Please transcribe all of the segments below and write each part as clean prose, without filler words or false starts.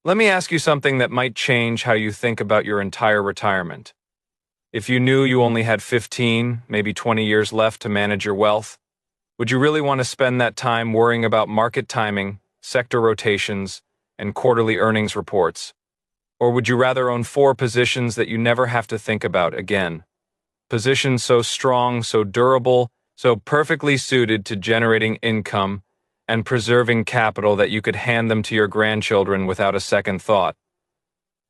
Let me ask you something that might change how you think about your entire retirement. If you knew you only had 15, maybe 20 years left to manage your wealth, would you really want to spend that time worrying about market timing, sector rotations, and quarterly earnings reports? Or would you rather own 4 positions that you never have to think about again? Positions so strong, so durable, so perfectly suited to generating income and preserving capital that you could hand them to your grandchildren without a second thought.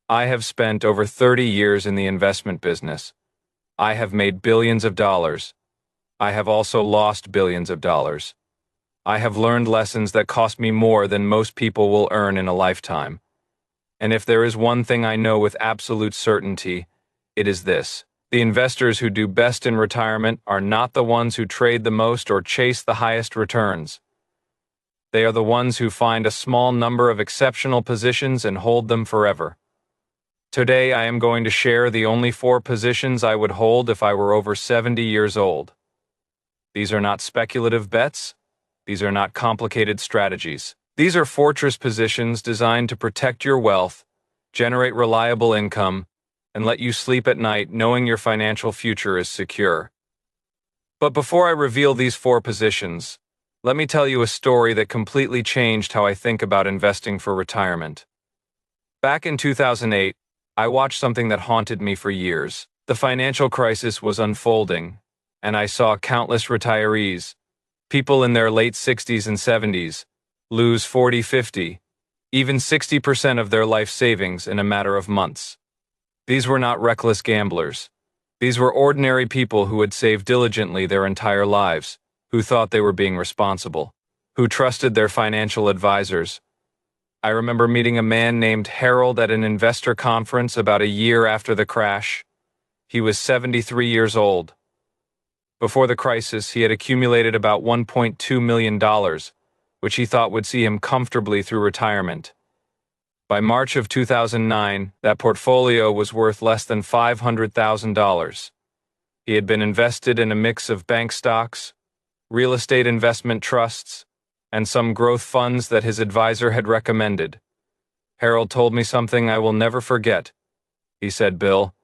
I have spent over 30 years in the investment business. I have made billions of dollars. I have also lost billions of dollars. I have learned lessons that cost me more than most people will earn in a lifetime. And if there is one thing I know with absolute certainty, it is this. The investors who do best in retirement are not the ones who trade the most or chase the highest returns. They are the ones who find a small number of exceptional positions and hold them forever. Today I am going to share the only 4 positions I would hold if I were over 70 years old. These are not speculative bets. These are not complicated strategies. These are fortress positions designed to protect your wealth, generate reliable income, and let you sleep at night knowing your financial future is secure. But before I reveal these 4 positions, let me tell you a story that completely changed how I think about investing for retirement. Back in 2008, I watched something that haunted me for years. The financial crisis was unfolding, and I saw countless retirees, people in their late 60s and 70s, lose 40, 50, even 60% of their life savings in a matter of months. These were not reckless gamblers. These were ordinary people who had saved diligently their entire lives, who thought they were being responsible, who trusted their financial advisors. I remember meeting a man named Harold at an investor conference about a year after the crash. He was 73 years old. Before the crisis, he had accumulated about $1.2 million, which he thought would see him comfortably through retirement. By March of 2009, that portfolio was worth less than $500,000. He had been invested in a mix of bank stocks, real estate investment trusts, and some growth funds that his advisor had recommended. Harold told me something I will never forget. He said, "Bill,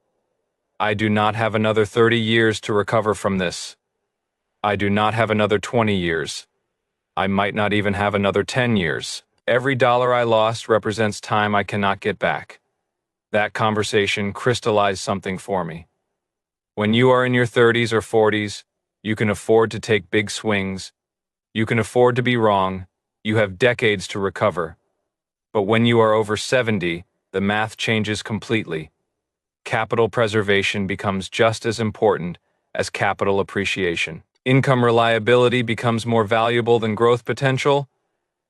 I do not have another 30 years to recover from this. I do not have another 20 years. I might not even have another 10 years. Every dollar I lost represents time I cannot get back." That conversation crystallized something for me. When you are in your 30s or 40s, you can afford to take big swings. You can afford to be wrong. You have decades to recover. But when you are over 70, the math changes completely. Capital preservation becomes just as important as capital appreciation. Income reliability becomes more valuable than growth potential,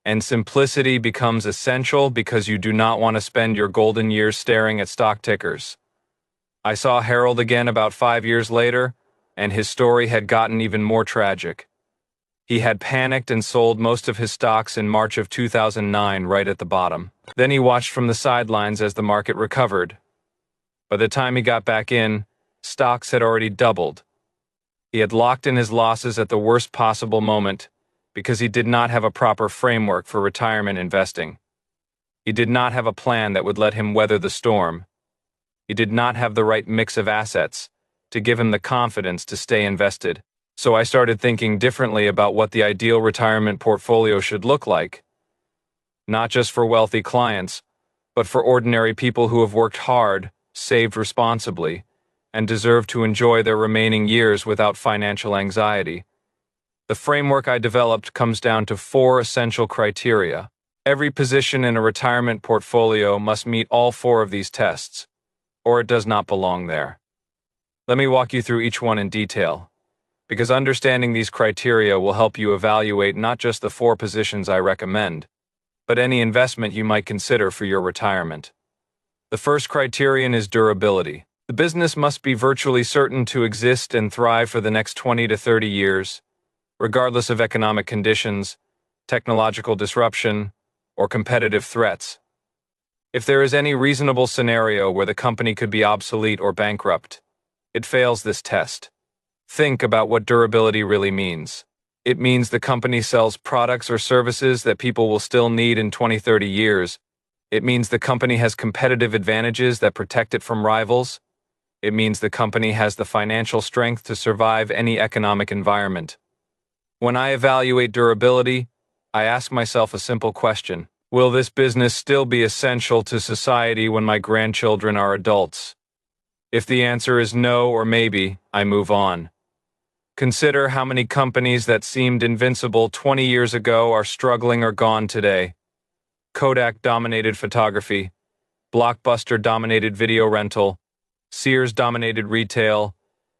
and simplicity becomes essential because you do not want to spend your golden years staring at stock tickers. I saw Harold again about 5 years later, and his story had gotten even more tragic. He had panicked and sold most of his stocks in March of 2009 right at the bottom. Then he watched from the sidelines as the market recovered. By the time he got back in, stocks had already doubled. He had locked in his losses at the worst possible moment because he did not have a proper framework for retirement investing. He did not have a plan that would let him weather the storm. He did not have the right mix of assets to give him the confidence to stay invested. So I started thinking differently about what the ideal retirement portfolio should look like. Not just for wealthy clients, but for ordinary people who have worked hard, saved responsibly, and deserve to enjoy their remaining years without financial anxiety. The framework I developed comes down to 4 essential criteria. Every position in a retirement portfolio must meet all 4 of these tests, or it does not belong there. Let me walk you through each one in detail, because understanding these criteria will help you evaluate not just the 4 positions I recommend, but any investment you might consider for your retirement. The first criterion is durability. The business must be virtually certain to exist and thrive for the next 20 to 30 years, regardless of economic conditions, technological disruption, or competitive threats. If there is any reasonable scenario where the company could be obsolete or bankrupt, it fails this test. Think about what durability really means. It means the company sells products or services that people will still need in 20, 30 years. It means the company has competitive advantages that protect it from rivals. It means the company has the financial strength to survive any economic environment. When I evaluate durability, I ask myself a simple question. Will this business still be essential to society when my grandchildren are adults? If the answer is no or maybe, I move on. Consider how many companies that seemed invincible 20 years ago are struggling or gone today. Kodak dominated photography, Blockbuster dominated video rental, Sears dominated retail,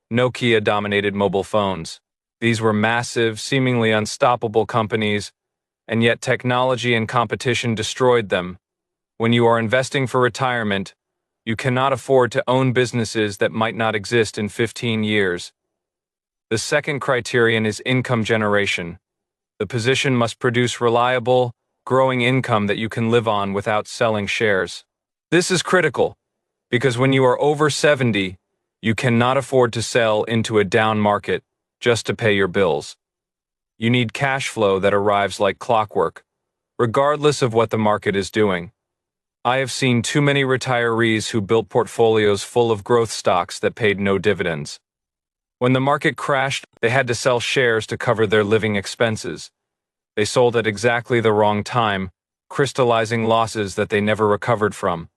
Nokia dominated mobile phones. These were massive, seemingly unstoppable companies, and yet technology and competition destroyed them. When you are investing for retirement, you cannot afford to own businesses that might not exist in 15 years. The second criterion is income generation. The position must produce reliable, growing income that you can live on without selling shares. This is critical, because when you are over 70, you cannot afford to sell into a down market just to pay your bills. You need cash flow that arrives like clockwork, regardless of what the market is doing. I have seen too many retirees who built portfolios full of growth stocks that paid no dividends. When the market crashed, they had to sell shares to cover their living expenses. They sold at exactly the wrong time, crystallizing losses that they never recovered from.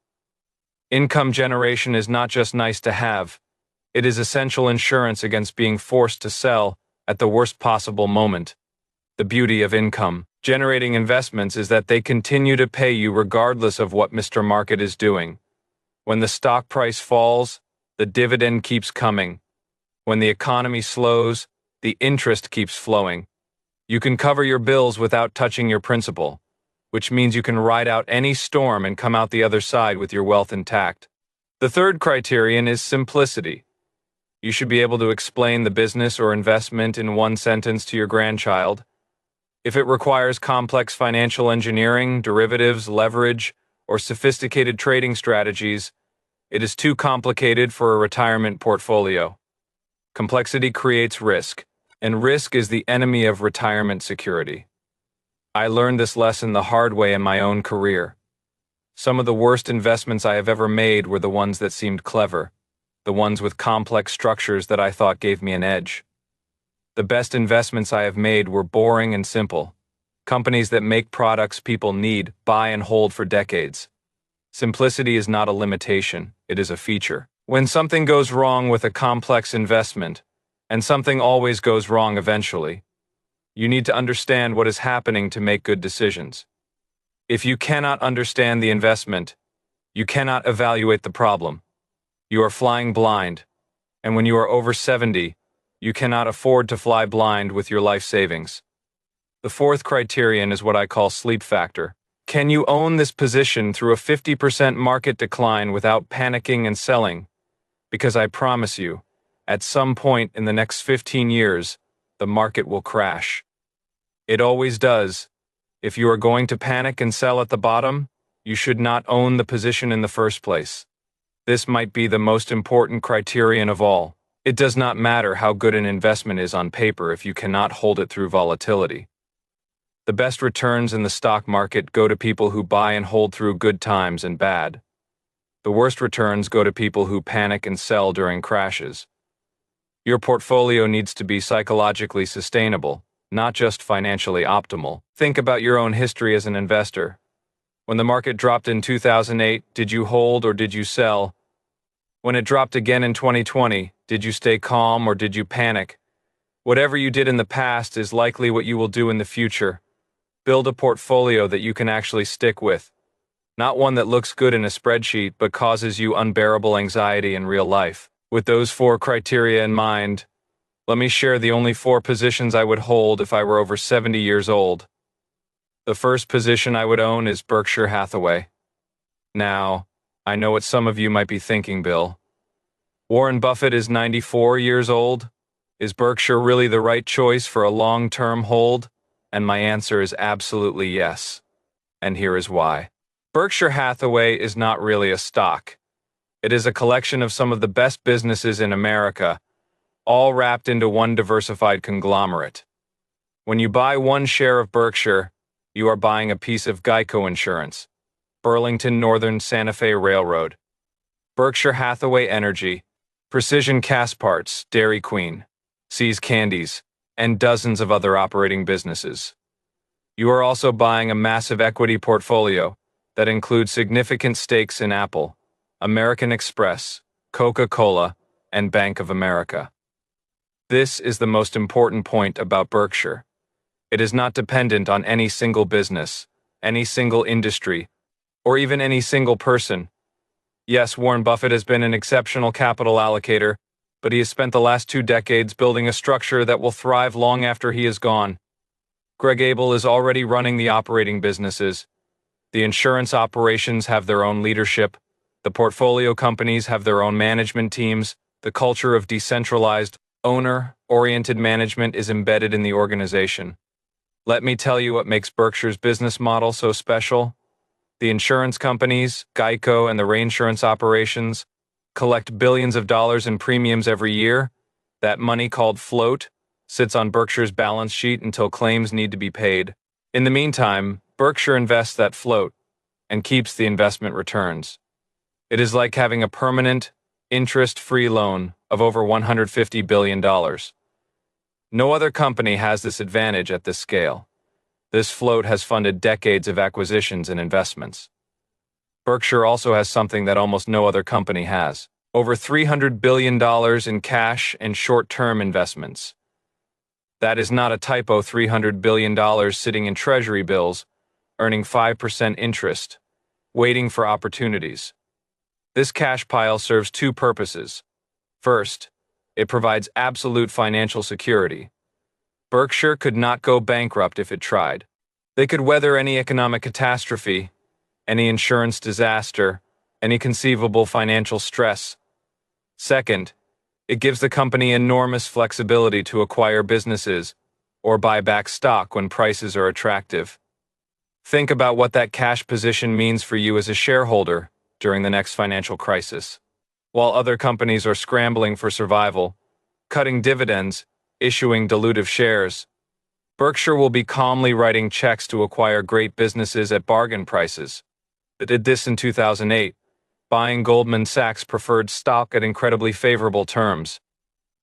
Income generation is not just nice to have. It is essential insurance against being forced to sell at the worst possible moment. The beauty of income generating investments is that they continue to pay you regardless of what Mr. Market is doing. When the stock price falls, the dividend keeps coming. When the economy slows, the interest keeps flowing. You can cover your bills without touching your principal, which means you can ride out any storm and come out the other side with your wealth intact. The third criterion is simplicity. You should be able to explain the business or investment in one sentence to your grandchild. If it requires complex financial engineering, derivatives, leverage, or sophisticated trading strategies, it is too complicated for a retirement portfolio. Complexity creates risk, and risk is the enemy of retirement security. I learned this lesson the hard way in my own career. Some of the worst investments I have ever made were the ones that seemed clever, the ones with complex structures that I thought gave me an edge. The best investments I have made were boring and simple. Companies that make products people need, buy and hold for decades. Simplicity is not a limitation, it is a feature. When something goes wrong with a complex investment, and something always goes wrong eventually, you need to understand what is happening to make good decisions. If you cannot understand the investment, you cannot evaluate the problem. You are flying blind, and when you are over 70, you cannot afford to fly blind with your life savings. The fourth criterion is what I call sleep factor. Can you own this position through a 50% market decline without panicking and selling? Because I promise you, at some point in the next 15 years, the market will crash. It always does. If you are going to panic and sell at the bottom, you should not own the position in the first place. This might be the most important criterion of all. It does not matter how good an investment is on paper if you cannot hold it through volatility. The best returns in the stock market go to people who buy and hold through good times and bad. The worst returns go to people who panic and sell during crashes. Your portfolio needs to be psychologically sustainable, not just financially optimal. Think about your own history as an investor. When the market dropped in 2008, did you hold or did you sell? When it dropped again in 2020, did you stay calm or did you panic? Whatever you did in the past is likely what you will do in the future. Build a portfolio that you can actually stick with. Not one that looks good in a spreadsheet but causes you unbearable anxiety in real life. With those 4 criteria in mind, let me share the only 4 positions I would hold if I were over 70 years old. The first position I would own is Berkshire Hathaway. Now, I know what some of you might be thinking, Bill. Warren Buffett is 94 years old. Is Berkshire really the right choice for a long-term hold? And my answer is absolutely yes. And here is why. Berkshire Hathaway is not really a stock. It is a collection of some of the best businesses in America, all wrapped into one diversified conglomerate. When you buy one share of Berkshire, you are buying a piece of Geico insurance. Burlington Northern Santa Fe Railroad, Berkshire Hathaway Energy, Precision Cast Parts, Dairy Queen, See's Candies, and dozens of other operating businesses. You are also buying a massive equity portfolio that includes significant stakes in Apple, American Express, Coca-Cola, and Bank of America. This is the most important point about Berkshire. It is not dependent on any single business, any single industry, or even any single person. Yes, Warren Buffett has been an exceptional capital allocator, but he has spent the last 2 decades building a structure that will thrive long after he is gone. Greg Abel is already running the operating businesses. The insurance operations have their own leadership. The portfolio companies have their own management teams. The culture of decentralized, owner-oriented management is embedded in the organization. Let me tell you what makes Berkshire's business model so special. The insurance companies, Geico and the reinsurance operations, collect billions of dollars in premiums every year. That money, called float, sits on Berkshire's balance sheet until claims need to be paid. In the meantime, Berkshire invests that float and keeps the investment returns. It is like having a permanent, interest-free loan of over $150 billion. No other company has this advantage at this scale. This float has funded decades of acquisitions and investments. Berkshire also has something that almost no other company has: over $300 billion in cash and short-term investments. That is not a typo. $300 billion sitting in treasury bills, earning 5% interest, waiting for opportunities. This cash pile serves 2 purposes. First, it provides absolute financial security. Berkshire could not go bankrupt if it tried. They could weather any economic catastrophe, any insurance disaster, any conceivable financial stress. Second, it gives the company enormous flexibility to acquire businesses or buy back stock when prices are attractive. Think about what that cash position means for you as a shareholder during the next financial crisis. While other companies are scrambling for survival, cutting dividends, issuing dilutive shares, Berkshire will be calmly writing checks to acquire great businesses at bargain prices. It did this in 2008, buying Goldman Sachs preferred stock at incredibly favorable terms.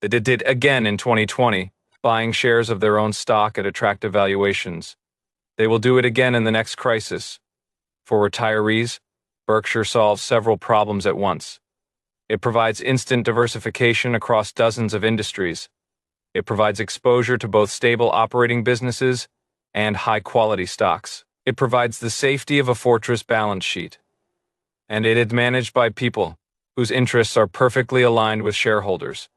They did it again in 2020, buying shares of their own stock at attractive valuations. They will do it again in the next crisis. For retirees, Berkshire solves several problems at once. It provides instant diversification across dozens of industries. It provides exposure to both stable operating businesses and high-quality stocks. It provides the safety of a fortress balance sheet. And it is managed by people whose interests are perfectly aligned with shareholders,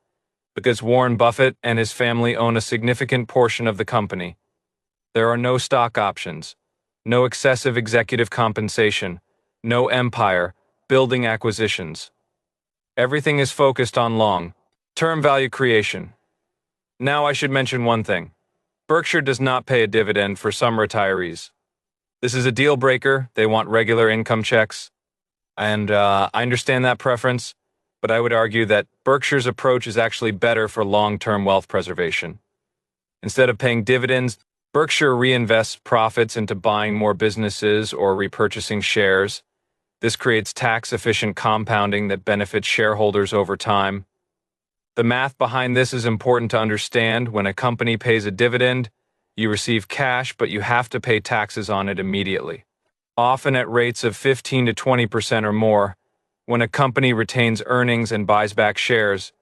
because Warren Buffett and his family own a significant portion of the company. There are no stock options, no excessive executive compensation, no empire building acquisitions. Everything is focused on long-term value creation. Now I should mention one thing. Berkshire does not pay a dividend for some retirees. This is a deal breaker. They want regular income checks. And I understand that preference, but I would argue that Berkshire's approach is actually better for long-term wealth preservation. Instead of paying dividends, Berkshire reinvests profits into buying more businesses or repurchasing shares. This creates tax-efficient compounding that benefits shareholders over time. The math behind this is important to understand. When a company pays a dividend, you receive cash, but you have to pay taxes on it immediately, often at rates of 15 to 20% or more. When a company retains earnings and buys back shares,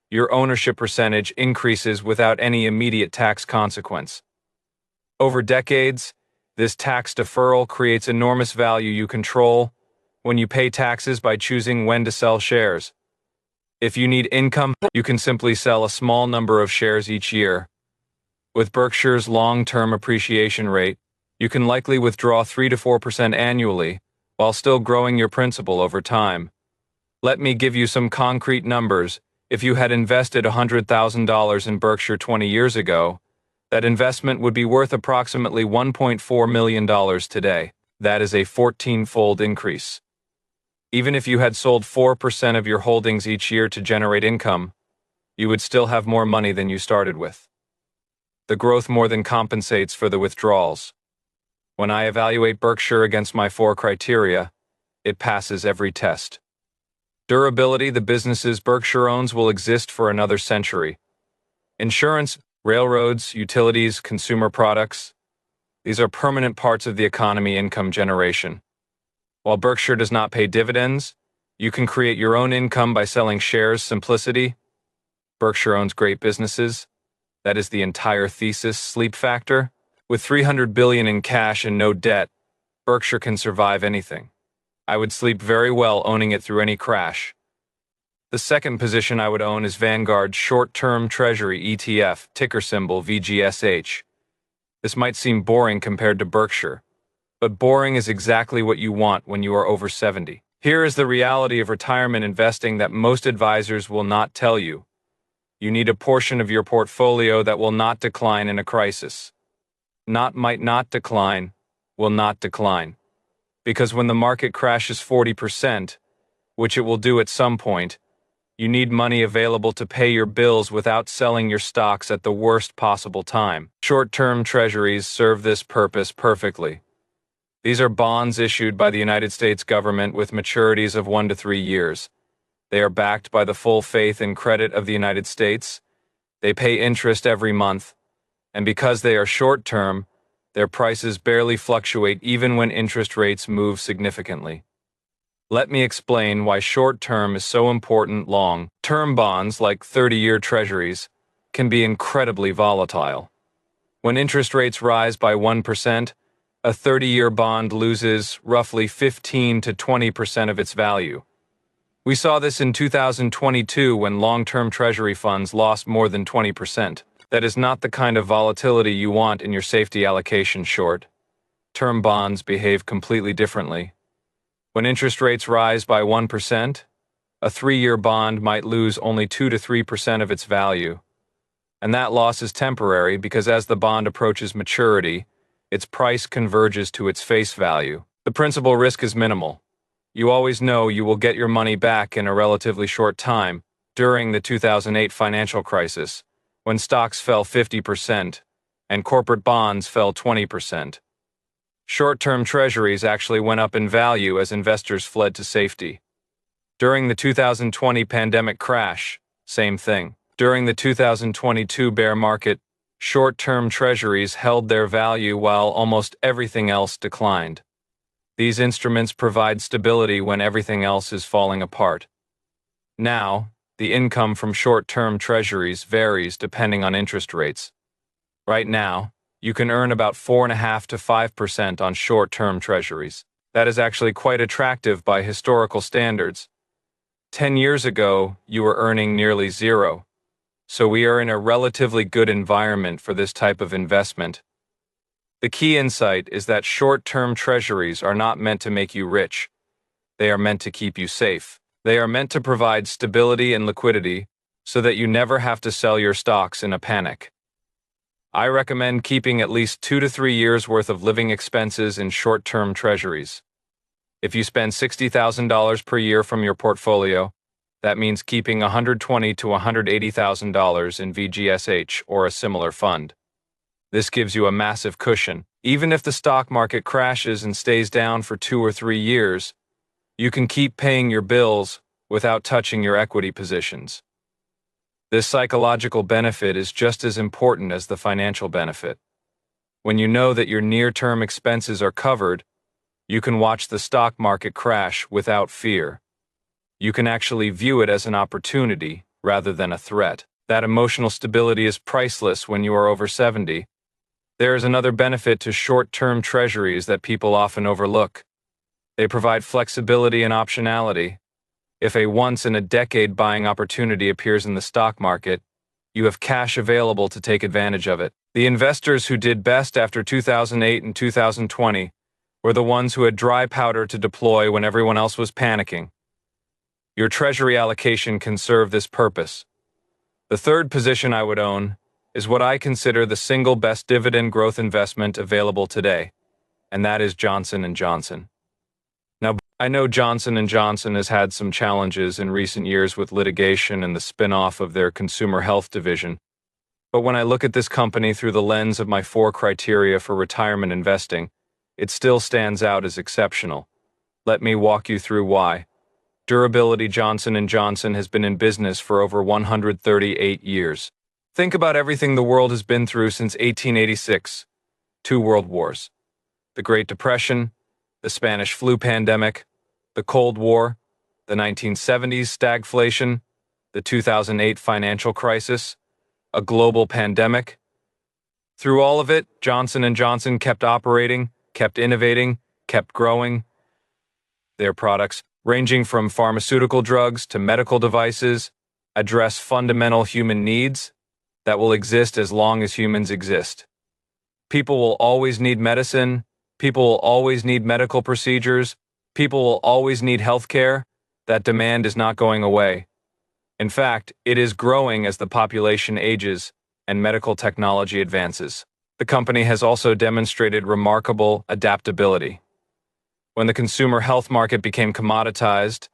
your ownership percentage increases without any immediate tax consequence. Over decades, this tax deferral creates enormous value you control when you pay taxes by choosing when to sell shares. If you need income, you can simply sell a small number of shares each year. With Berkshire's long-term appreciation rate, you can likely withdraw 3 to 4% annually while still growing your principal over time. Let me give you some concrete numbers. If you had invested $100,000 in Berkshire 20 years ago, that investment would be worth approximately $1.4 million today. That is a 14-fold increase. Even if you had sold 4% of your holdings each year to generate income, you would still have more money than you started with. The growth more than compensates for the withdrawals. When I evaluate Berkshire against my four criteria, it passes every test. Durability: the businesses Berkshire owns will exist for another century. Insurance, railroads, utilities, consumer products, these are permanent parts of the economy. Income generation: while Berkshire does not pay dividends, you can create your own income by selling shares. Simplicity: Berkshire owns great businesses. That is the entire thesis. Sleep factor: with $300 billion in cash and no debt, Berkshire can survive anything. I would sleep very well owning it through any crash. The second position I would own is Vanguard Short-Term Treasury ETF, ticker symbol VGSH. This might seem boring compared to Berkshire, but boring is exactly what you want when you are over 70. Here is the reality of retirement investing that most advisors will not tell you. You need a portion of your portfolio that will not decline in a crisis. Might not decline, will not decline. Because when the market crashes 40%, which it will do at some point, you need money available to pay your bills without selling your stocks at the worst possible time. Short-term treasuries serve this purpose perfectly. These are bonds issued by the United States government with maturities of 1 to 3 years. They are backed by the full faith and credit of the United States. They pay interest every month, and because they are short-term, their prices barely fluctuate even when interest rates move significantly. Let me explain why short-term is so important. Long-term bonds, like 30-year treasuries, can be incredibly volatile. When interest rates rise by 1%, a 30-year bond loses roughly 15 to 20% of its value. We saw this in 2022 when long-term treasury funds lost more than 20%. That is not the kind of volatility you want in your safety allocation. Short-term bonds behave completely differently. When interest rates rise by 1%, a 3-year bond might lose only 2 to 3% of its value. And that loss is temporary because as the bond approaches maturity, its price converges to its face value. The principal risk is minimal. You always know you will get your money back in a relatively short time. During the 2008 financial crisis, when stocks fell 50% and corporate bonds fell 20%, short-term treasuries actually went up in value as investors fled to safety. During the 2020 pandemic crash, same thing. During the 2022 bear market, short-term treasuries held their value while almost everything else declined. These instruments provide stability when everything else is falling apart. Now, the income from short-term treasuries varies depending on interest rates. Right now, you can earn about 4.5% to 5% on short-term treasuries. That is actually quite attractive by historical standards. 10 years ago, you were earning nearly zero. So we are in a relatively good environment for this type of investment. The key insight is that short-term treasuries are not meant to make you rich. They are meant to keep you safe. They are meant to provide stability and liquidity so that you never have to sell your stocks in a panic. I recommend keeping at least 2 to 3 years' worth of living expenses in short-term treasuries. If you spend $60,000 per year from your portfolio, that means keeping $120,000 to $180,000 in VGSH or a similar fund. This gives you a massive cushion. Even if the stock market crashes and stays down for 2 or 3 years, you can keep paying your bills without touching your equity positions. This psychological benefit is just as important as the financial benefit. When you know that your near-term expenses are covered, you can watch the stock market crash without fear. You can actually view it as an opportunity rather than a threat. That emotional stability is priceless when you are over 70. There is another benefit to short-term treasuries that people often overlook. They provide flexibility and optionality. If a once-in-a-decade buying opportunity appears in the stock market, you have cash available to take advantage of it. The investors who did best after 2008 and 2020 were the ones who had dry powder to deploy when everyone else was panicking. Your treasury allocation can serve this purpose. The third position I would own is what I consider the single best dividend growth investment available today, and that is Johnson & Johnson. Now, I know Johnson & Johnson has had some challenges in recent years with litigation and the spin-off of their consumer health division, but when I look at this company through the lens of my 4 criteria for retirement investing, it still stands out as exceptional. Let me walk you through why. Durability. Johnson & Johnson has been in business for over 138 years. Think about everything the world has been through since 1886. Two world wars. The Great Depression, the Spanish flu pandemic, the Cold War, the 1970s stagflation, the 2008 financial crisis, a global pandemic. Through all of it, Johnson & Johnson kept operating, kept innovating, kept growing. Their products, ranging from pharmaceutical drugs to medical devices, address fundamental human needs that will exist as long as humans exist. People will always need medicine. People will always need medical procedures. People will always need healthcare. That demand is not going away. In fact, it is growing as the population ages and medical technology advances. The company has also demonstrated remarkable adaptability. When the consumer health market became commoditized,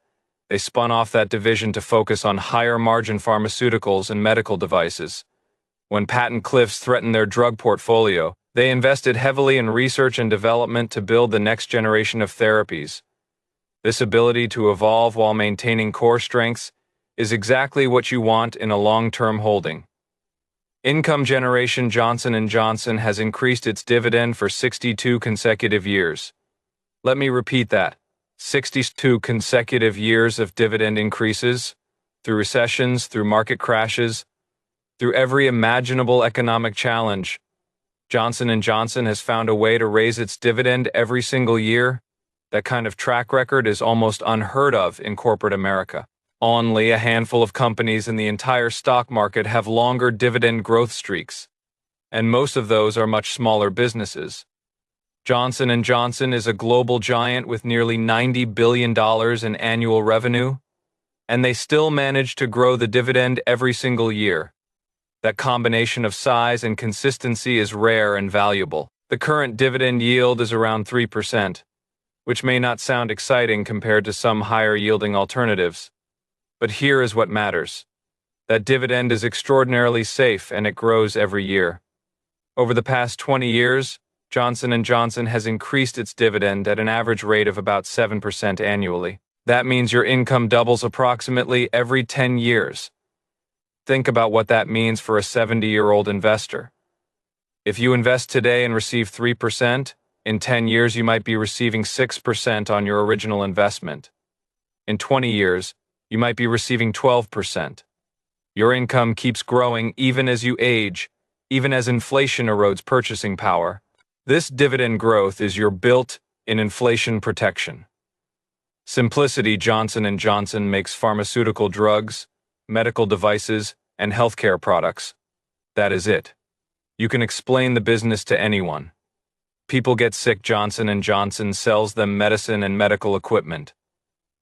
they spun off that division to focus on higher-margin pharmaceuticals and medical devices. When patent cliffs threatened their drug portfolio, they invested heavily in research and development to build the next generation of therapies. This ability to evolve while maintaining core strengths is exactly what you want in a long-term holding. Income generation. Johnson & Johnson has increased its dividend for 62 consecutive years. Let me repeat that. 62 consecutive years of dividend increases, through recessions, through market crashes, through every imaginable economic challenge. Johnson & Johnson has found a way to raise its dividend every single year. That kind of track record is almost unheard of in corporate America. Only a handful of companies in the entire stock market have longer dividend growth streaks, and most of those are much smaller businesses. Johnson & Johnson is a global giant with nearly $90 billion in annual revenue, and they still manage to grow the dividend every single year. That combination of size and consistency is rare and valuable. The current dividend yield is around 3%, which may not sound exciting compared to some higher-yielding alternatives. But here is what matters. That dividend is extraordinarily safe, and it grows every year. Over the past 20 years, Johnson & Johnson has increased its dividend at an average rate of about 7% annually. That means your income doubles approximately every 10 years. Think about what that means for a 70-year-old investor. If you invest today and receive 3%, in 10 years you might be receiving 6% on your original investment. In 20 years, you might be receiving 12%. Your income keeps growing even as you age, even as inflation erodes purchasing power. This dividend growth is your built-in inflation protection. Simplicity. Johnson & Johnson makes pharmaceutical drugs, medical devices, and healthcare products. That is it. You can explain the business to anyone. People get sick. Johnson & Johnson sells them medicine and medical equipment.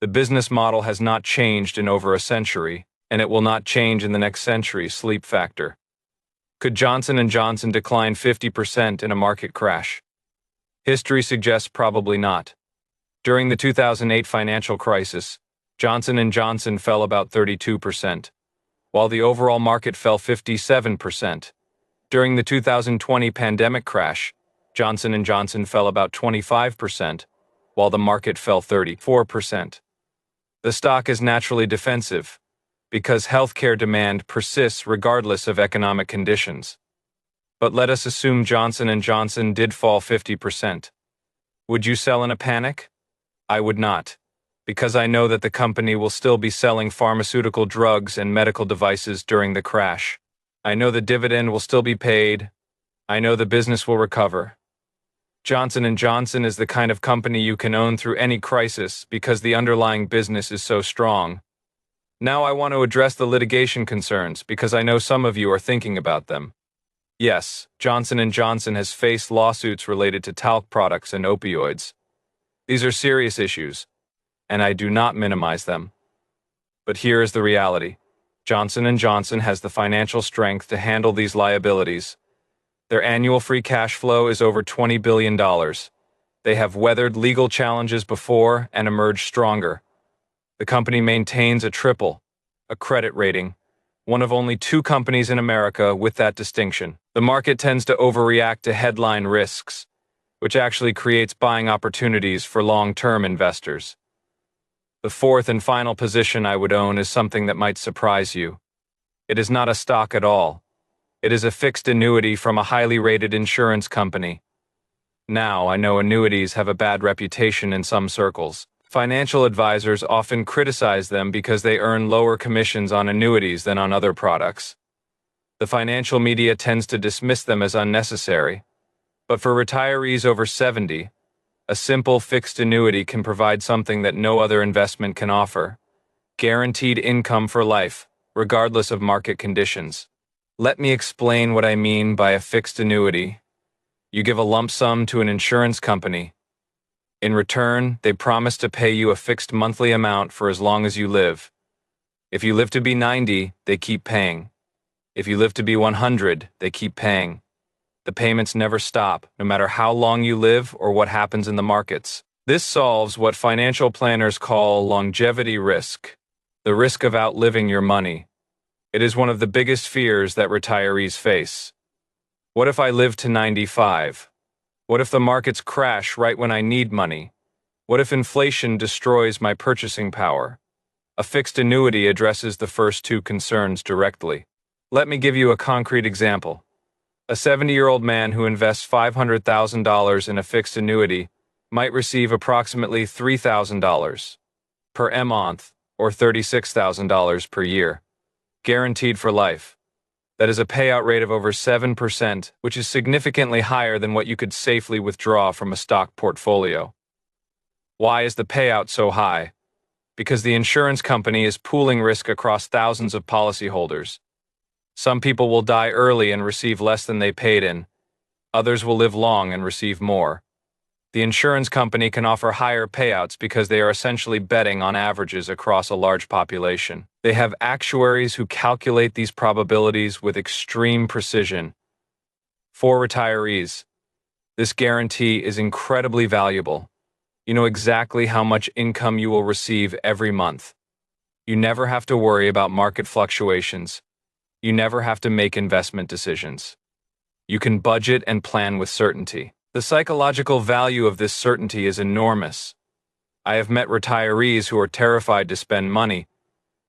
The business model has not changed in over a century, and it will not change in the next century. Sleep factor. Could Johnson & Johnson decline 50% in a market crash? History suggests probably not. During the 2008 financial crisis, Johnson & Johnson fell about 32%, while the overall market fell 57%. During the 2020 pandemic crash, Johnson & Johnson fell about 25%, while the market fell 34%. The stock is naturally defensive, because healthcare demand persists regardless of economic conditions. But let us assume Johnson & Johnson did fall 50%. Would you sell in a panic? I would not, because I know that the company will still be selling pharmaceutical drugs and medical devices during the crash. I know the dividend will still be paid. I know the business will recover. Johnson & Johnson is the kind of company you can own through any crisis because the underlying business is so strong. Now I want to address the litigation concerns because I know some of you are thinking about them. Yes, Johnson & Johnson has faced lawsuits related to talc products and opioids. These are serious issues, and I do not minimize them. But here is the reality. Johnson & Johnson has the financial strength to handle these liabilities. Their annual free cash flow is over $20 billion. They have weathered legal challenges before and emerged stronger. The company maintains a a credit rating, one of only 2 companies in America with that distinction. The market tends to overreact to headline risks. which actually creates buying opportunities for long-term investors. The fourth and final position I would own is something that might surprise you. It is not a stock at all. It is a fixed annuity from a highly rated insurance company. Now, I know annuities have a bad reputation in some circles. Financial advisors often criticize them because they earn lower commissions on annuities than on other products. The financial media tends to dismiss them as unnecessary. But for retirees over 70, a simple fixed annuity can provide something that no other investment can offer: guaranteed income for life, regardless of market conditions. Let me explain what I mean by a fixed annuity. You give a lump sum to an insurance company. In return, they promise to pay you a fixed monthly amount for as long as you live. If you live to be 90, they keep paying. If you live to be 100, they keep paying. The payments never stop, no matter how long you live or what happens in the markets. This solves what financial planners call longevity risk, the risk of outliving your money. It is one of the biggest fears that retirees face. What if I live to 95? What if the markets crash right when I need money? What if inflation destroys my purchasing power? A fixed annuity addresses the first two concerns directly. Let me give you a concrete example. A 70-year-old man who invests $500,000 in a fixed annuity might receive approximately $3,000 per month or $36,000 per year, guaranteed for life. That is a payout rate of over 7%, which is significantly higher than what you could safely withdraw from a stock portfolio. Why is the payout so high? Because the insurance company is pooling risk across thousands of policyholders. Some people will die early and receive less than they paid in. Others will live long and receive more. The insurance company can offer higher payouts because they are essentially betting on averages across a large population. They have actuaries who calculate these probabilities with extreme precision. For retirees, this guarantee is incredibly valuable. You know exactly how much income you will receive every month. You never have to worry about market fluctuations. You never have to make investment decisions. You can budget and plan with certainty. The psychological value of this certainty is enormous. I have met retirees who are terrified to spend money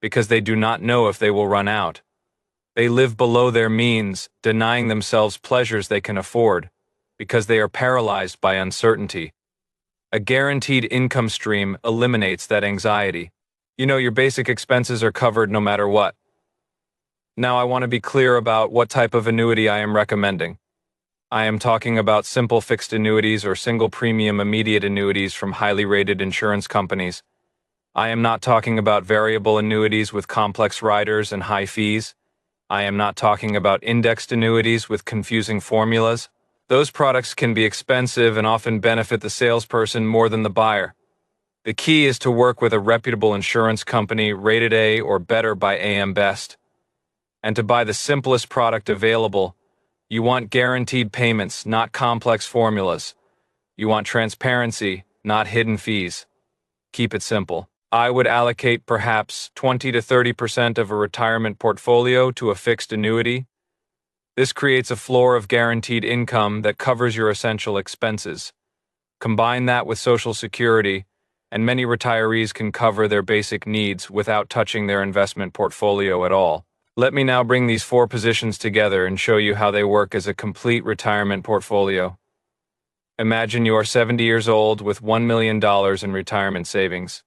because they do not know if they will run out. They live below their means, denying themselves pleasures they can afford because they are paralyzed by uncertainty. A guaranteed income stream eliminates that anxiety. You know, your basic expenses are covered no matter what. Now I want to be clear about what type of annuity I am recommending. I am talking about simple fixed annuities or single premium immediate annuities from highly rated insurance companies. I am not talking about variable annuities with complex riders and high fees. I am not talking about indexed annuities with confusing formulas. Those products can be expensive and often benefit the salesperson more than the buyer. The key is to work with a reputable insurance company rated A or better by AM Best. And to buy the simplest product available. You want guaranteed payments, not complex formulas. You want transparency, not hidden fees. Keep it simple. I would allocate perhaps 20 to 30% of a retirement portfolio to a fixed annuity. This creates a floor of guaranteed income that covers your essential expenses. Combine that with Social Security, and many retirees can cover their basic needs without touching their investment portfolio at all. Let me now bring these four positions together and show you how they work as a complete retirement portfolio. Imagine you are 70 years old with $1 million in retirement savings.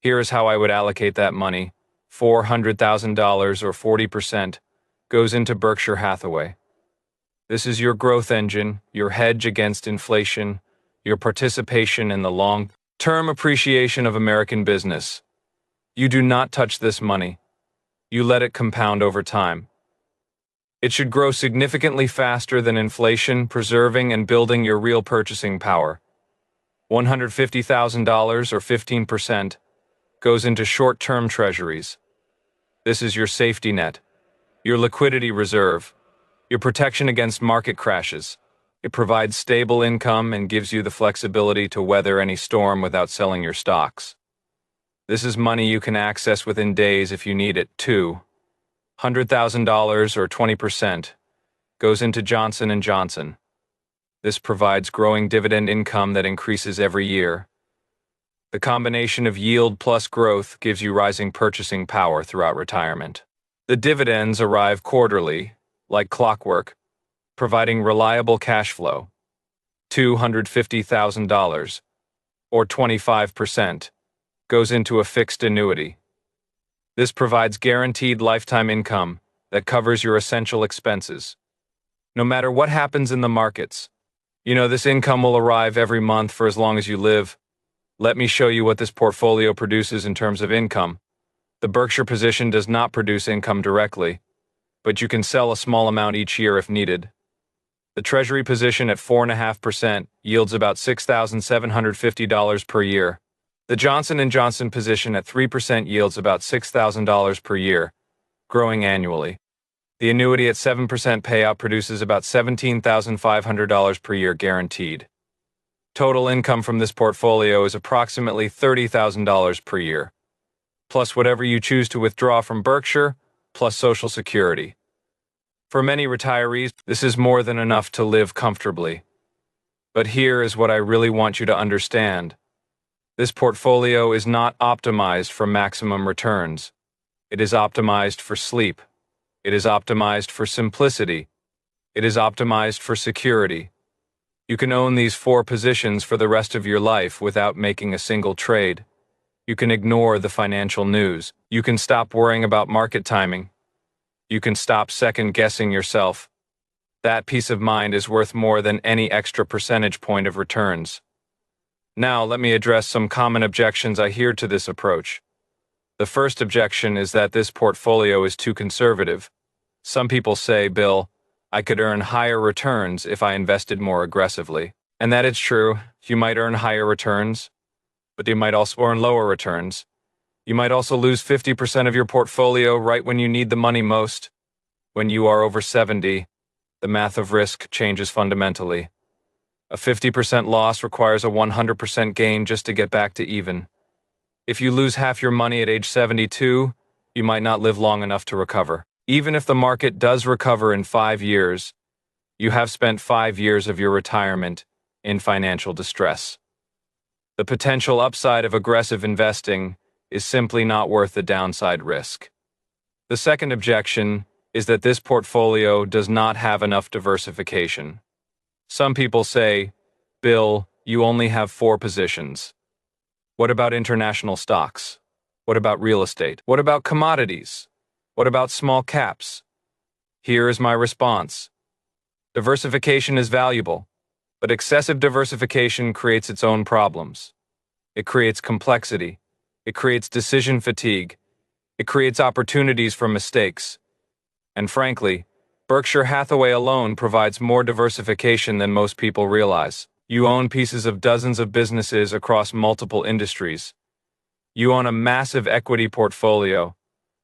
Here is how I would allocate that money. $400,000 or 40% goes into Berkshire Hathaway. This is your growth engine, your hedge against inflation, your participation in the long-term appreciation of American business. You do not touch this money. You let it compound over time. It should grow significantly faster than inflation, preserving and building your real purchasing power. $150,000 or 15% goes into short-term treasuries. This is your safety net, your liquidity reserve, your protection against market crashes. It provides stable income and gives you the flexibility to weather any storm without selling your stocks. This is money you can access within days if you need it, too. $100,000 or 20% goes into Johnson & Johnson. This provides growing dividend income that increases every year. The combination of yield plus growth gives you rising purchasing power throughout retirement. The dividends arrive quarterly, like clockwork, providing reliable cash flow. $250,000, or 25%, goes into a fixed annuity. This provides guaranteed lifetime income that covers your essential expenses. No matter what happens in the markets, this income will arrive every month for as long as you live. Let me show you what this portfolio produces in terms of income. The Berkshire position does not produce income directly, but you can sell a small amount each year if needed. The Treasury position at 4.5% yields about $6,750 per year. The Johnson & Johnson position at 3% yields about $6,000 per year, growing annually. The annuity at 7% payout produces about $17,500 per year guaranteed. Total income from this portfolio is approximately $30,000 per year, plus whatever you choose to withdraw from Berkshire, plus Social Security. For many retirees, this is more than enough to live comfortably. But here is what I really want you to understand. This portfolio is not optimized for maximum returns. It is optimized for sleep. It is optimized for simplicity. It is optimized for security. You can own these 4 positions for the rest of your life without making a single trade. You can ignore the financial news. You can stop worrying about market timing. You can stop second-guessing yourself. That peace of mind is worth more than any extra percentage point of returns. Now, let me address some common objections I hear to this approach. The first objection is that this portfolio is too conservative. Some people say, Bill, I could earn higher returns if I invested more aggressively. And that is true. You might earn higher returns, but you might also earn lower returns. You might also lose 50% of your portfolio right when you need the money most. When you are over 70, the math of risk changes fundamentally. A 50% loss requires a 100% gain just to get back to even. If you lose half your money at age 72, you might not live long enough to recover. Even if the market does recover in 5 years, you have spent 5 years of your retirement in financial distress. The potential upside of aggressive investing is simply not worth the downside risk. The second objection is that this portfolio does not have enough diversification. Some people say, Bill, you only have 4 positions. What about international stocks? What about real estate? What about commodities? What about small caps? Here is my response. Diversification is valuable, but excessive diversification creates its own problems. It creates complexity. It creates decision fatigue. It creates opportunities for mistakes. And frankly, Berkshire Hathaway alone provides more diversification than most people realize. You own pieces of dozens of businesses across multiple industries. You own a massive equity portfolio.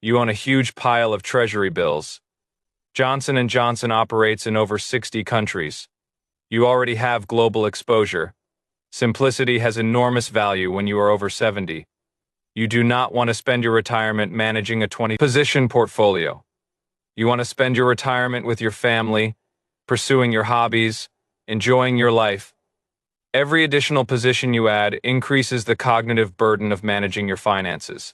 You own a huge pile of treasury bills. Johnson & Johnson operates in over 60 countries. You already have global exposure. Simplicity has enormous value when you are over 70. You do not want to spend your retirement managing a 20-position portfolio. You want to spend your retirement with your family, pursuing your hobbies, enjoying your life. Every additional position you add increases the cognitive burden of managing your finances.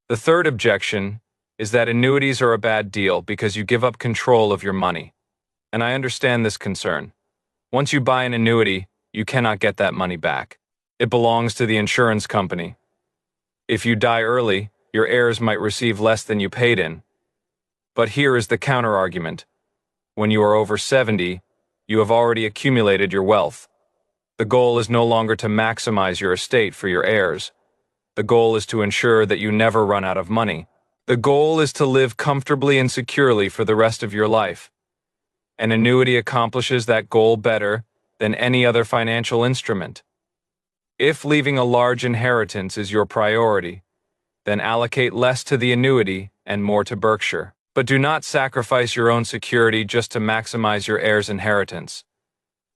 The third objection is that annuities are a bad deal because you give up control of your money. And I understand this concern. Once you buy an annuity, you cannot get that money back. It belongs to the insurance company. If you die early, your heirs might receive less than you paid in. But here is the counter-argument. When you are over 70, you have already accumulated your wealth. The goal is no longer to maximize your estate for your heirs. The goal is to ensure that you never run out of money. The goal is to live comfortably and securely for the rest of your life. An annuity accomplishes that goal better than any other financial instrument. If leaving a large inheritance is your priority, then allocate less to the annuity and more to Berkshire. But do not sacrifice your own security just to maximize your heirs' inheritance.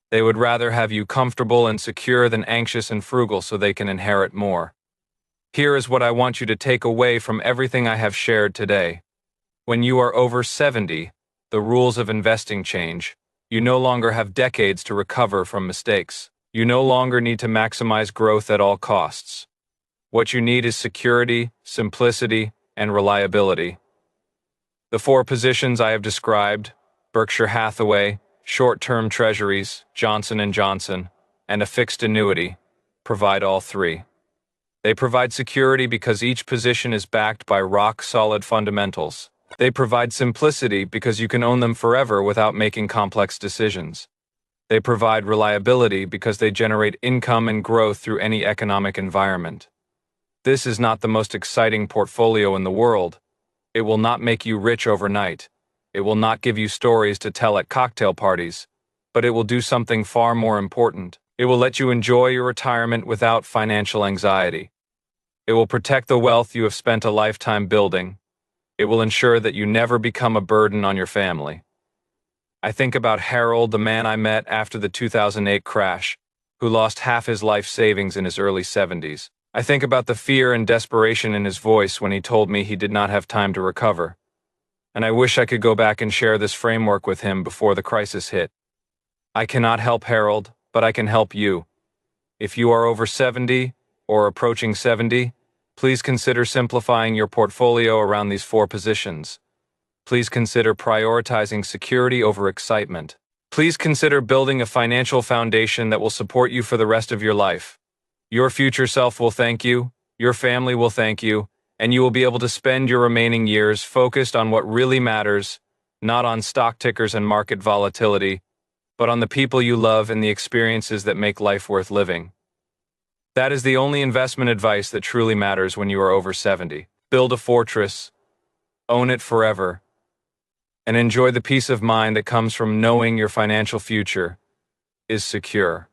They would rather have you comfortable and secure than anxious and frugal so they can inherit more. Here is what I want you to take away from everything I have shared today. When you are over 70, the rules of investing change. You no longer have decades to recover from mistakes. You no longer need to maximize growth at all costs. What you need is security, simplicity, and reliability. The four positions I have described, Berkshire Hathaway, short-term treasuries, Johnson & Johnson, and a fixed annuity, provide all three. They provide security because each position is backed by rock-solid fundamentals. They provide simplicity because you can own them forever without making complex decisions. They provide reliability because they generate income and growth through any economic environment. This is not the most exciting portfolio in the world. It will not make you rich overnight. It will not give you stories to tell at cocktail parties, but it will do something far more important. It will let you enjoy your retirement without financial anxiety. It will protect the wealth you have spent a lifetime building. It will ensure that you never become a burden on your family. I think about Harold, the man I met after the 2008 crash, who lost half his life savings in his early 70s. I think about the fear and desperation in his voice when he told me he did not have time to recover. And I wish I could go back and share this framework with him before the crisis hit. I cannot help Harold, but I can help you. If you are over 70 or approaching 70, please consider simplifying your portfolio around these four positions. Please consider prioritizing security over excitement. Please consider building a financial foundation that will support you for the rest of your life. Your future self will thank you, your family will thank you, and you will be able to spend your remaining years focused on what really matters, not on stock tickers and market volatility, but on the people you love and the experiences that make life worth living. That is the only investment advice that truly matters when you are over 70. Build a fortress, own it forever, and enjoy the peace of mind that comes from knowing your financial future is secure.